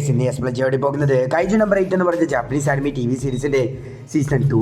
Guys ഇന്ന് എക്സ്പ്ലജോടി പോകുന്നത് കൈജു number 8 എന്ന് പറഞ്ഞ ജാപ്പനീസ് ആനിമി TV സീരീസിന്റെ സീസൺ 2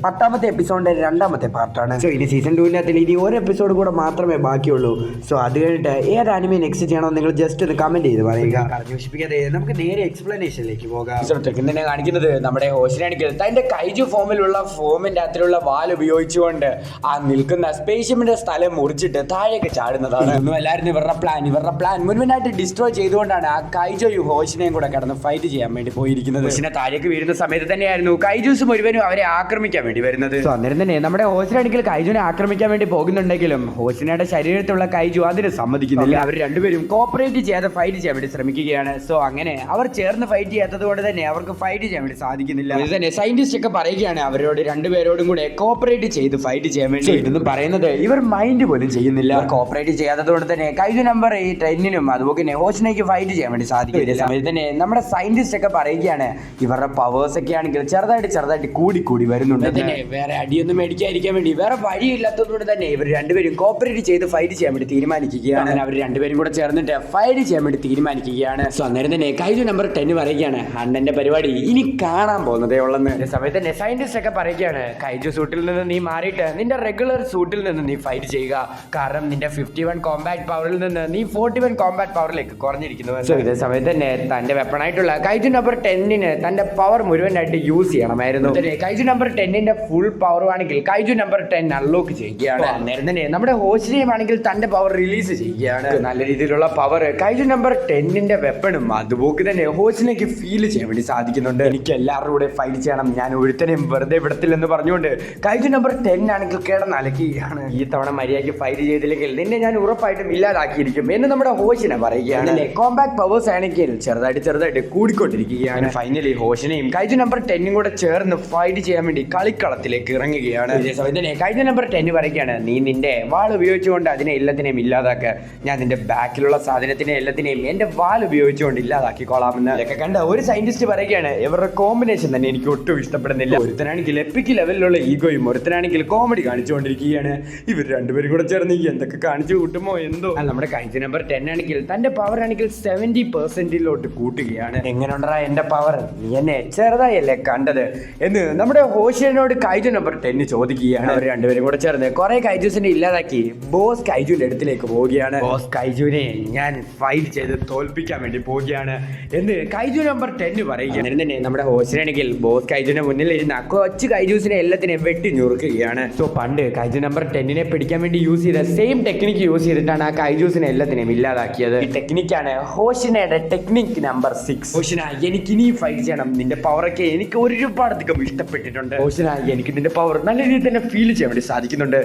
10ാമത്തെ എപ്പിസോഡിന്റെ 2ാമത്തെ പാർട്ടാണ്. സോ ഇനി സീസൺ 2 ഇനി ഒരു എപ്പിസോഡ് കൂടെ മാത്രമേ ബാക്കിയുള്ളൂ. സോ അത് കഴിഞ്ഞിട്ട് ഏത് ആനിമി നെക്സ്റ്റ് ചെയ്യണോ നിങ്ങൾ ജസ്റ്റ് ഒന്ന് കമന്റ് ചെയ്ത് പറയുക. വിശ്വസിപ്പിക്കാതെ നമുക്ക് നേരെ എക്സ്പ്ലനേഷനിലേക്ക് പോകാം. തന്നെ കാണിക്കുന്നത് നമ്മുടെ ഹോഷിനാണെങ്കിൽ തന്റെ കൈജു ഫോമിന്റെ അകത്തിലുള്ള വാൽ ഉപയോഗിച്ചുകൊണ്ട് ആ നിൽക്കുന്ന സ്പേസ്ഷിപ്പിന്റെ സ്ഥലം മുറിച്ചിട്ട് താഴേക്ക് ചാടുന്നതാണ്. ഒന്നും എല്ലാവരും ഇവരുടെ പ്ലാൻ മുൻപിനായിട്ട് ഡിസ്ട്രോയ് ചെയ്തുകൊണ്ടാണ് ആ കൈജോയും ഹോഷിനെയും കൂടെ കിടന്ന് ഫൈറ്റ് ചെയ്യാൻ വേണ്ടി പോയിരിക്കുന്നത്. ഹോഷിനെ താഴേക്ക് വീഴുന്ന സമയത്ത് തന്നെയായിരുന്നു കൈജൂസ് മുഴുവനും അവരെ ആക്രമിക്കാൻ വേണ്ടി വരുന്നത്. അന്നേരം തന്നെ നമ്മുടെ ഹോഷിനാണെങ്കിൽ കൈജുനെ ആക്രമിക്കാൻ വേണ്ടി പോകുന്നുണ്ടെങ്കിലും ഹോഷിനയുടെ ശരീരത്തിലുള്ള കൈജു അതിന് സമ്മതിക്കുന്നില്ല. അവർ രണ്ടുപേരും കോപ്പറേറ്റ് ചെയ്യാതെ ഫൈറ്റ് ചെയ്യാൻ വേണ്ടി ശ്രമിക്കുകയാണ്. സോ അങ്ങനെ അവർ ചേർന്ന് ഫൈറ്റ് ചെയ്യാത്തത് കൊണ്ട് തന്നെ അവർക്ക് ഫൈറ്റ് ചെയ്യാൻ വേണ്ടി സാധിക്കുന്നില്ല. ഇത് തന്നെ സയന്റിസ്റ്റ് ഒക്കെ പറയുകയാണ് അവരോട് രണ്ടുപേരോടും കൂടെ കോപ്പറേറ്റ് ചെയ്ത് ഫൈറ്റ് ചെയ്യാൻ വേണ്ടി. ഇതെന്ന് പറയുന്നത് ഇവർ മൈൻഡ് പോലും ചെയ്യുന്നില്ല. കോപ്പറേറ്റ് ചെയ്യാത്തത് കൊണ്ട് തന്നെ കൈജു നമ്പർ 10നും അതുപോലെ തന്നെ ഹോഷിനേക്ക് ഫൈറ്റ് ചെയ്യാൻ വേണ്ടി സാധിക്കും. ഇതേ സമയത്ത് തന്നെ നമ്മുടെ സയന്റിസ്റ്റ് ഒക്കെ പറയുകയാണ് ഇവരുടെ പവേഴ്സ് ഒക്കെ ആണെങ്കിൽ ചെറുതായിട്ട് കൂടി വരുന്നുണ്ട്. തന്നെ വേറെ അടിയൊന്നും മേടിക്കാതിരിക്കാൻ വേണ്ടി വേറെ വഴിയില്ലാത്തതുകൊണ്ട് തന്നെ ഇവർ രണ്ടുപേരും കോപ്പറേറ്റ് ചെയ്ത് ഫൈറ്റ് ചെയ്യാൻ വേണ്ടി തീരുമാനിക്കുകയാണ്. അവർ രണ്ടുപേരും കൂടെ ചേർന്നിട്ട് ഫൈറ്റ് ചെയ്യാൻ വേണ്ടി തീരുമാനിക്കുകയാണ്. സോ അന്നേരം തന്നെ കൈജു നമ്പർ 10 പറയുകയാണ് അണ്ണന്റെ പരിപാടി ഇനി കാണാൻ പോകുന്നതേ ഉള്ളെന്ന്. അതേ സമയത്ത് തന്നെ സയന്റിസ്റ്റ് ഒക്കെ പറയുകയാണ് കൈജു സൂട്ടിൽ നിന്ന് നീ മാറിയിട്ട് നിന്റെ റെഗുലർ സൂട്ടിൽ നിന്ന് നീ ഫൈറ്റ് ചെയ്യുക. കാരണം നിന്റെ 51 കോമ്പാക്ട് പവറിൽ നിന്ന് നീ 41 കോമ്പാക്ട് പവറിലേക്ക് കുറഞ്ഞിരിക്കുന്നു. സോ ഇതേ സമയത്ത് തന്നെ തന്റെ വെപ്പണായിട്ടുള്ള കൈജു നമ്പർ 10ന് തന്റെ പവർ മുഴുവനായിട്ട് യൂസ് ചെയ്യണമായിരുന്നു. കൈജു നമ്പർ 10ന്റെ ഫുൾ പവർ ആണെങ്കിൽ കൈജു നമ്പർ 10 അൺലോക്ക് ചെയ്യുകയാണ്. അന്നേരം തന്നെ നമ്മുടെ ഹോഷിനെയും ആണെങ്കിൽ തന്റെ പവർ റിലീസ് ചെയ്യുകയാണ്. നല്ല രീതിയിലുള്ള പവർ കൈജു നമ്പർ 10ന്റെ വെപ്പണും അതുപോലെ തന്നെ ഹോഷിനേക്ക് ഫീൽ ചെയ്യാൻ വേണ്ടി സാധിക്കുന്നുണ്ട്. എനിക്ക് എല്ലാവരുടെ കൂടെ ഫൈറ്റ് ചെയ്യണം, ഞാൻ ഒരുത്തനെയും വെറുതെ വിടത്തില്ലെന്ന് പറഞ്ഞുകൊണ്ട് കൈജു നമ്പർ 10 ആണെങ്കിൽ കിടന്നലക്കുകയാണ്. ഈ തവണ മര്യാദയ്ക്ക് ഫൈറ്റ് ചെയ്തില്ലെങ്കിൽ നിന്നെ ഞാൻ ഉറപ്പായിട്ടും ഇല്ലാതാക്കിയിരിക്കും എന്ന് നമ്മുടെ ഹോഷിനെ പറയുകയാണ്. കോമ്പാക്ട് പവേഴ്സ് ആണെങ്കിൽ ചെറുതായിട്ട് കൂടിക്കൊണ്ടിരിക്കുകയാണ്. ഫൈനലി ഹോഷിനെയും കൈജു നമ്പർ 10നും കൂടെ ചേർന്ന് ഫൈറ്റ് ചെയ്യാൻ വേണ്ടി കളിക്കളത്തിലേക്ക് ഇറങ്ങുകയാണ്. ഇതേ സമയത്ത് കൈജു നമ്പർ 10 പറയുകയാണ് നീ നിന്റെ വാൾ ഉപയോഗിച്ചുകൊണ്ട് അതിനെ എല്ലാത്തിനെയും ഇല്ലാതാക്ക, ഞാൻ നിന്റെ ബാക്കിലുള്ള സാധനത്തിനെ എല്ലാത്തിനെയും എന്റെ വാൾ ഉപയോഗിച്ചുകൊണ്ട് ഇല്ലാതാക്കിക്കോളാമെന്ന്. ഇതൊക്കെ കണ്ട ഒരു സയന്റിസ്റ്റ് പറയുകയാണ് ഇവരുടെ കോമ്പിനേഷൻ തന്നെ എനിക്ക് ഒട്ടും ഇഷ്ടപ്പെടുന്നില്ല. ഒരുത്തനാണെങ്കിൽ എപ്പിക് ലെവലിലുള്ള ഈഗോയും ഒരുത്തനാണെങ്കിൽ കോമഡി കാണിച്ചുകൊണ്ടിരിക്കുകയാണ്. ഇവർ രണ്ടുപേരും കൂടെ ചേർന്ന് എന്തൊക്കെ കാണിച്ചു കൂട്ടുമോ എന്തോ. നമ്മുടെ കൈജു നമ്പർ 10 ആണെങ്കിൽ തന്റെ പവർ ആണെങ്കിൽ 70% കൂട്ടുകയാണ്. എങ്ങനെയുണ്ടാ എന്റെ പവർ, നീ എന്നെ ചെറുതായല്ലേ കണ്ടത് എന്ന് നമ്മുടെ ഹോഷിനോട് കൈജു നമ്പർ 10 ചോദിക്കുകയാണ്. അവർ രണ്ടുപേരും കൂടെ ചേർന്ന് കുറെ കൈജൂസിനെ ഇല്ലാതാക്കി ബോസ് കൈജുവിന്റെ അടുത്തിലേക്ക് പോവുകയാണ്. ബോസ് കൈജുവിനെ ഞാൻ ഫൈറ്റ് ചെയ്ത് തോൽപ്പിക്കാൻ വേണ്ടി പോവുകയാണ് എന്ന് കൈജു നമ്പർ 10 പറയുകയാണ്. തന്നെ നമ്മുടെ ഹോഷിനാണെങ്കിൽ ബോസ് കൈജുവിന്റെ മുന്നിൽ ഇരുന്ന കൊച്ചു കൈജൂസിനെ എല്ലാത്തിനെയും വെട്ടി ഞുറുക്കുകയാണ്. സോ പണ്ട് കൈജു നമ്പർ 10നെ പിടിക്കാൻ വേണ്ടി യൂസ് ചെയ്ത സെയിം ടെക്നിക്ക് യൂസ് ചെയ്തിട്ടാണ് ആ കൈജൂസിനെ എല്ലാത്തിനെയും ഇല്ലാതാക്കിയത്. ഈ ടെക്നിക്കാണ് ഹോഷിനയുടെ ടെക്നിക് നമ്പർ 6. ഹോഷിന എനിക്ക് ഇനി ഫൈറ്റ് ചെയ്യണം, നിന്റെ പവറൊക്കെ എനിക്ക് ഒരുപാടധികം ഇഷ്ടപ്പെട്ടിട്ടുണ്ട്. ഹോഷിന എനിക്ക് നിന്റെ പവർ നല്ല രീതിയിൽ തന്നെ ഫീൽ ചെയ്യാൻ വേണ്ടി സാധിക്കുന്നുണ്ട്,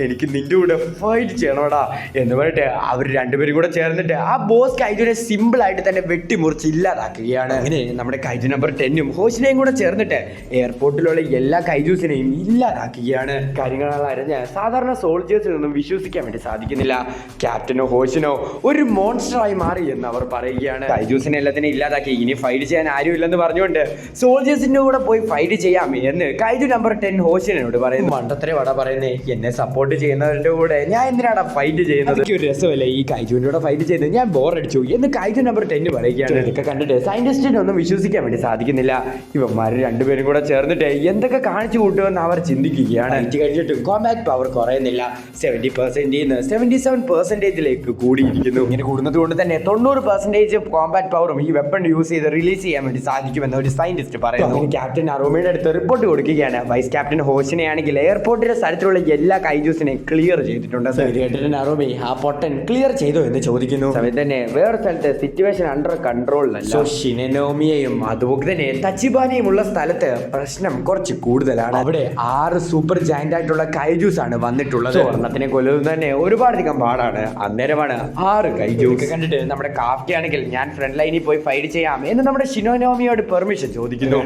എനിക്ക് നിന്റെ കൂടെ ഫൈറ്റ് ചെയ്യണോടാ എന്ന് പറഞ്ഞിട്ട് അവർ രണ്ടുപേരും കൂടെ ചേർന്നിട്ട് ആ ബോസ് കൈജുനെ സിമ്പിൾ ആയിട്ട് തന്നെ വെട്ടിമുറിച്ച് ഇല്ലാതാക്കുകയാണ്. അങ്ങനെ നമ്മുടെ കൈജു നമ്പർ 10നും ഹോഷിനെയും കൂടെ ചേർന്നിട്ട് എയർപോർട്ടിലുള്ള എല്ലാ കൈജൂസിനെയും ഇല്ലാതാക്കുകയാണ്. കാര്യങ്ങൾ അറിഞ്ഞ് സാധാരണ സോൾജേഴ്സിനൊന്നും വിശ്വസിക്കാൻ വേണ്ടി സാധിക്കുന്നില്ല. ക്യാപ്റ്റനോ ഹോഷിനോ ഒരു മോൺസ്റ്ററായി മാറി എന്ന് അവർ പറയുകയാണ്. കൈജൂസിനെ എല്ലാത്തിനും ഇല്ലാതാക്കി ഇനി ഫൈറ്റ് ചെയ്യാൻ ആരുമില്ലെന്ന് പറഞ്ഞുകൊണ്ട് സോൾജേഴ്സിന്റെ കൂടെ പോയി ഫൈറ്റ് ചെയ്യാം എന്ന് കൈജു നമ്പർ 10 ഹോഷിനോട് പറയുന്നു. മണ്ടത്തര വട പറയുന്നേ, എന്നെ സപ്പോർട്ട് ചെയ്യുന്നവരുടെ കൂടെ ഞാൻ എന്തിനാണ് ഫൈറ്റ് ചെയ്യുന്നത്, ഒരു രസമല്ലേ ഈ കൈജുവിന്റെ കൂടെ ഫൈറ്റ് ചെയ്ത് ഞാൻ ബോറടിച്ചു എന്ന് കൈജു നമ്പർ 10 പറയുകയാണ്. ഇതൊക്കെ കണ്ടിട്ട് സയന്റിസ്റ്റിനെ ഒന്നും വിശ്വസിക്കാൻ വേണ്ടി സാധിക്കുന്നില്ല. ഇവന്മാർ രണ്ടുപേരും കൂടെ ചേർന്നിട്ട് എന്തൊക്കെ കാണിച്ചു കൂട്ടുമെന്ന് അവർ ചിന്തിക്കുകയാണ്. ഇത് കഴിഞ്ഞിട്ടും കോമ്പാക്ട് പവർ കുറയുന്നില്ല, 70% 77% കൂടിയിരിക്കുന്നു. ഇങ്ങനെ കൂടുന്നത് കൊണ്ട് തന്നെ 90% കോമ്പാക്ട് പവറും ഈ വെപ്പൺ യൂസ് ചെയ്ത് റിലീസ് ചെയ്യാൻ വേണ്ടി സാധിക്കുമെന്ന് ഒരു സയന്റിസ്റ്റ് പറയുന്നു. ക്യാപ്റ്റൻ അറോമയുടെ അടുത്ത് റിപ്പോർട്ട് കൊടുക്കുകയാണ്. വൈസ് ക്യാപ്റ്റൻ ഹോഷിനെ ആണെങ്കിൽ എയർപോർട്ടിലെ സ്ഥലത്തുള്ള എല്ലാ കൈജൂസിനെയും ക്ലിയർ ചെയ്തിട്ടുണ്ട്. ക്യാപ്റ്റൻ അറോമി ആ പൊട്ടൻ ക്ലിയർ ചെയ്തോ എന്ന് ചോദിക്കുന്നു. സമയത്ത് തന്നെ വേറെ സ്ഥലത്ത് സിറ്റുവേഷൻ അണ്ടർ കൺട്രോളിലല്ല. ഷിനോമിയെയും അതുപോലെ തന്നെ തച്ചിബാനയും ഉള്ള സ്ഥലത്ത് പ്രശ്നം കുറച്ച് കൂടുതലാണ്. അവിടെ 6 സൂപ്പർ ജയന്റ് ആയിട്ടുള്ള കൈജൂസ് ആണ് വന്നിട്ടുള്ളത്. ഒരെണ്ണത്തിനെ കൊല്ലുന്നത് തന്നെ ഒരുപാടധികം പാടാണ്. അന്നേരമാണ് 6 കൈജൂസ് കണ്ടിട്ട് നമ്മുടെ കാഫ്കയാണെങ്കിൽ ഞാൻ ഫ്രണ്ട് ലൈനിൽ പോയി ഫൈറ്റ് ചെയ്യാം എന്ന് നമ്മുടെ ഷിനോമിയോട് പെർമിഷൻ ചോദിക്കുന്നു.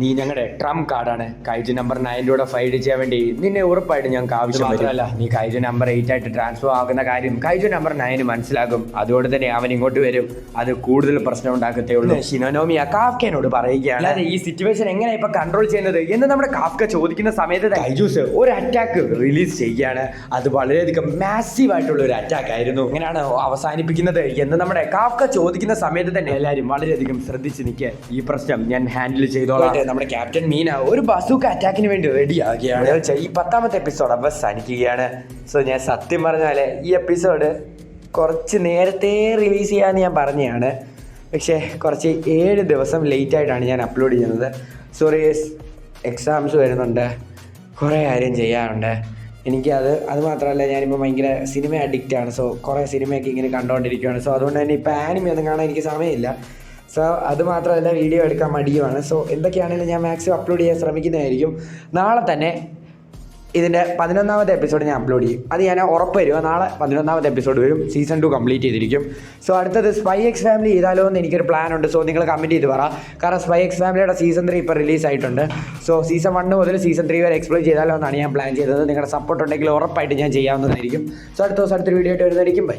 നീ ഞങ്ങളുടെ ട്രംപ് കാർഡാണ്, കൈജു നമ്പർ 9 കൂടെ ഫൈറ്റ് ചെയ്യാൻ വേണ്ടി നിന്നെ ഉറപ്പായിട്ട് ഞങ്ങൾക്ക് ആവശ്യമില്ല. നീ കൈജു നമ്പർ 8 ആയിട്ട് ട്രാൻസ്ഫർ ആകുന്ന കാര്യം കൈജു നമ്പർ 9 മനസ്സിലാകും, അതുകൊണ്ട് തന്നെ അവൻ ഇങ്ങോട്ട് വരും, അത് കൂടുതൽ പ്രശ്നം ഉണ്ടാക്കത്തേ ഉള്ളൂ. ഷിനോമിയ കാഫ്കനോട് പറയുകയാണ്. ഈ സിറ്റുവേഷൻ എങ്ങനെയാ ഇപ്പൊ കൺട്രോൾ ചെയ്യുന്നത് എന്ന് നമ്മുടെ കാഫ്ക ചോദിക്കുന്ന സമയത്ത് കൈജൂസ് ഒരു അറ്റാക്ക് റിലീസ് ചെയ്യുകയാണ്. അത് വളരെയധികം മാസീവ് ആയിട്ടുള്ള ഒരു അറ്റാക്ക് ആയിരുന്നു. എങ്ങനെയാണ് അവസാനിപ്പിക്കുന്നത് എന്ന് നമ്മുടെ കാഫ്ക ചോദിക്കുന്ന സമയത്ത് തന്നെ എല്ലാവരും കാര്യം വളരെയധികം ശ്രദ്ധിച്ച് നിൽക്കുക. ഈ പ്രശ്നം ഞാൻ ഹാൻഡിൽ ചെയ്തോളാം. നമ്മുടെ ക്യാപ്റ്റൻ മീന ഒരു ബസൂക്ക അറ്റാക്കിന് വേണ്ടി റെഡി ആകുകയാണ്. ഈ 10ാമത്തെ എപ്പിസോഡ് അവസാനിക്കുകയാണ്. സോ ഞാൻ സത്യം പറഞ്ഞാൽ ഈ എപ്പിസോഡ് കുറച്ച് നേരത്തെ റിലീസ് ചെയ്യാമെന്ന് ഞാൻ പറഞ്ഞതാണ്. പക്ഷേ കുറച്ച് 7 ദിവസം ലേറ്റായിട്ടാണ് ഞാൻ അപ്ലോഡ് ചെയ്യുന്നത്. സോറി, എക്സാംസ് വരുന്നുണ്ട്, കുറേ കാര്യം ചെയ്യാറുണ്ട് എനിക്ക്. അത് മാത്രമല്ല, ഞാനിപ്പോൾ ഭയങ്കര സിനിമ അഡിക്റ്റാണ്. സോ കുറേ സിനിമയൊക്കെ ഇങ്ങനെ കണ്ടുകൊണ്ടിരിക്കുകയാണ്. സോ അതുകൊണ്ട് തന്നെ ഇപ്പോൾ ആനിമ ഒന്നും കാണാൻ എനിക്ക് സമയമില്ല. സോ അത് മാത്രമല്ല, വീഡിയോ എടുക്കാൻ മടിയുമാണ്. സോ എന്തൊക്കെയാണെങ്കിലും ഞാൻ മാക്സിമം അപ്ലോഡ് ചെയ്യാൻ ശ്രമിക്കുന്നതായിരിക്കും. നാളെ തന്നെ ഇതിൻ്റെ 11ാമത്തെ എപ്പിസോഡ് ഞാൻ അപ്ലോഡ് ചെയ്യും. അത് ഞാൻ ഉറപ്പ് തരുക. നാളെ 11ാമത്തെ എപ്പിസോഡ് വരും. സീസൺ 2 കംപ്ലീറ്റ് ചെയ്തിരിക്കും. സോ അടുത്തത് സ്പൈ എക്സ് ഫാമിലി ചെയ്താലോ എന്ന് എനിക്കൊരു പ്ലാൻ ഉണ്ട്. സോ നിങ്ങൾ കമൻറ്റ് ചെയ്ത് പറ. കാരണം സ്പൈ എക്സ് ഫാമിലിയുടെ സീസൺ 3 ഇപ്പോൾ റിലീസായിട്ടുണ്ട്. സോ സീസൺ 1 മുതൽ സീസൺ 3 വരെ എക്സ്പ്ലോർ ചെയ്താലോ എന്നാണ് ഞാൻ പ്ലാൻ ചെയ്തത്. നിങ്ങളുടെ സപ്പോർട്ട് ഉണ്ടെങ്കിൽ ഉറപ്പായിട്ട് ഞാൻ ചെയ്യാവുന്നതായിരിക്കും. സോ അടുത്ത ദിവസം അടുത്തൊരു വീഡിയോ ആയിട്ട് വരുന്നതായിരിക്കും. ബൈ.